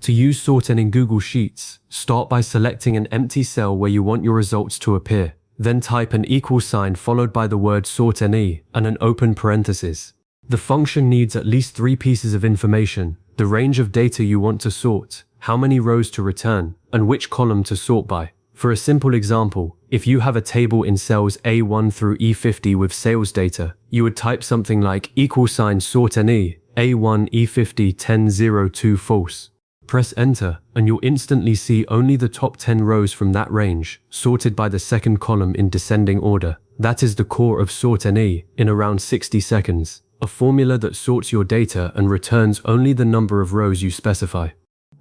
To use sort in Google Sheets, start by selecting an empty cell where you want your results to appear. Then type an equal sign followed by the word sort and an open parenthesis. The function needs at least 3 pieces of information: the range of data you want to sort, how many rows to return, and which column to sort by. For a simple example, if you have a table in cells A1 through E50 with sales data, you would type something like equal sign sort and A1 E50 1002 false. Press enter, and you'll instantly see only the top 10 rows from that range, sorted by the second column in descending order. That is the core of sort and in around 60 seconds. A formula that sorts your data and returns only the number of rows you specify.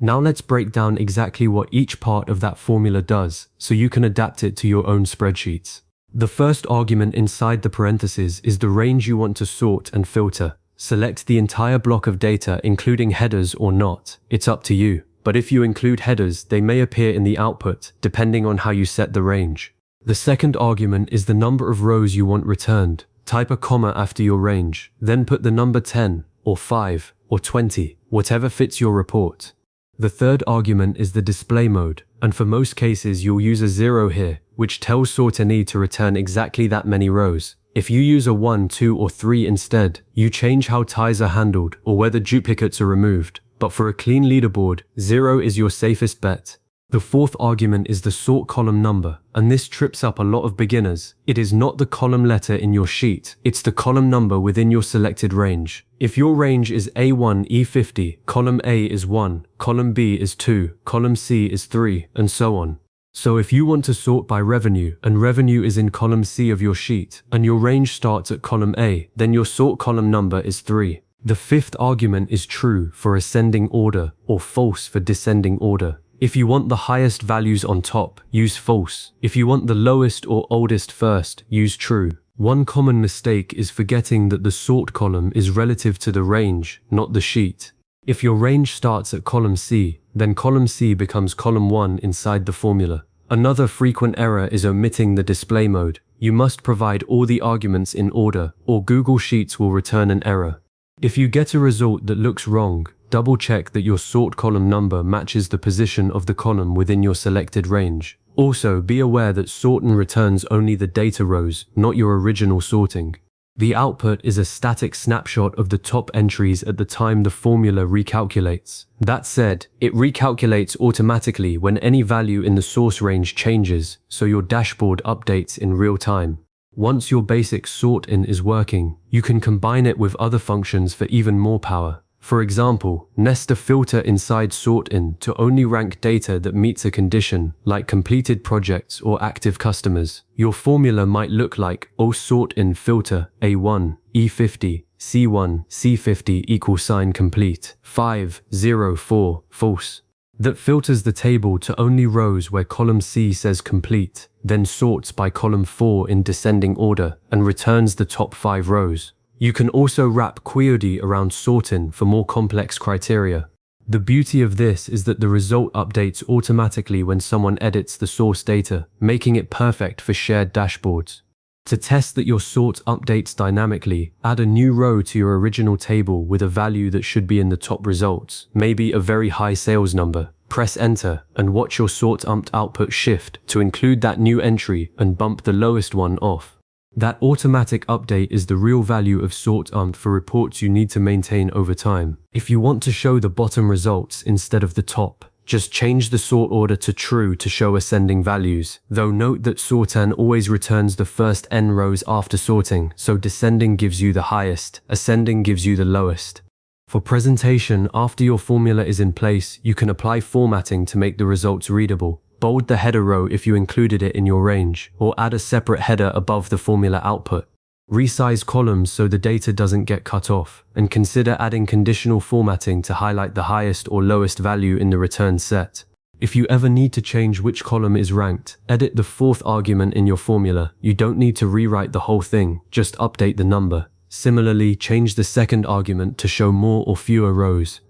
Now let's break down exactly what each part of that formula does, so you can adapt it to your own spreadsheets. The first argument inside the parentheses is the range you want to sort and filter. Select the entire block of data, including headers or not. It's up to you. But if you include headers, they may appear in the output, depending on how you set the range. The second argument is the number of rows you want returned. Type a comma after your range, then put the number 10, or 5, or 20, whatever fits your report. The third argument is the display mode, and for most cases you'll use a 0 here, which tells sort and to return exactly that many rows. If you use a 1, 2, or 3 instead, you change how ties are handled or whether duplicates are removed. But for a clean leaderboard, 0 is your safest bet. The fourth argument is the sort column number, and this trips up a lot of beginners. It is not the column letter in your sheet, it's the column number within your selected range. If your range is A1 E50, column A is 1, column B is 2, column C is 3, and so on. So if you want to sort by revenue, and revenue is in column C of your sheet, and your range starts at column A, then your sort column number is 3. The fifth argument is true for ascending order, or false for descending order. If you want the highest values on top, use false. If you want the lowest or oldest first, use true. One common mistake is forgetting that the sort column is relative to the range, not the sheet. If your range starts at column C, then column C becomes column 1 inside the formula. Another frequent error is omitting the display mode. You must provide all the arguments in order, or Google Sheets will return an error. If you get a result that looks wrong, double check that your sort column number matches the position of the column within your selected range. Also, be aware that sorting returns only the data rows, not your original sorting. The output is a static snapshot of the top entries at the time the formula recalculates. That said, it recalculates automatically when any value in the source range changes, so your dashboard updates in real time. Once your basic sort-in is working, you can combine it with other functions for even more power. For example, nest a filter inside sort-in to only rank data that meets a condition, like completed projects or active customers. Your formula might look like sort-in filter A1, E50, C1, C50 equal sign complete, 504 false. That filters the table to only rows where column C says complete, then sorts by column 4 in descending order and returns the top 5 rows. You can also wrap query around sorting for more complex criteria. The beauty of this is that the result updates automatically when someone edits the source data, making it perfect for shared dashboards. To test that your sort updates dynamically, add a new row to your original table with a value that should be in the top results, maybe a very high sales number. Press enter and watch your sort output shift to include that new entry and bump the lowest one off. That automatic update is the real value of sort for reports you need to maintain over time. If you want to show the bottom results instead of the top, just change the sort order to true to show ascending values, though note that sort-n always returns the first n rows after sorting, so descending gives you the highest, ascending gives you the lowest. For presentation, after your formula is in place, you can apply formatting to make the results readable. Bold the header row if you included it in your range, or add a separate header above the formula output. Resize columns so the data doesn't get cut off, and consider adding conditional formatting to highlight the highest or lowest value in the return set. If you ever need to change which column is ranked, edit the fourth argument in your formula. You don't need to rewrite the whole thing, just update the number. Similarly, change the second argument to show more or fewer rows.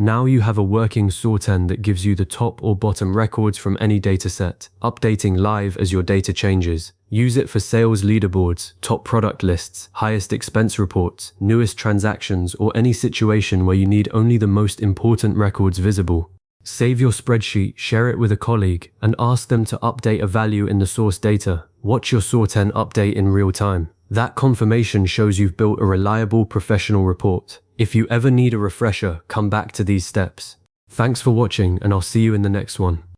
Now you have a working sort-n that gives you the top or bottom records from any dataset, updating live as your data changes. Use it for sales leaderboards, top product lists, highest expense reports, newest transactions, or any situation where you need only the most important records visible. Save your spreadsheet, share it with a colleague, and ask them to update a value in the source data. Watch your sort n update in real time. That confirmation shows you've built a reliable professional report. If you ever need a refresher, come back to these steps. Thanks for watching, and I'll see you in the next one.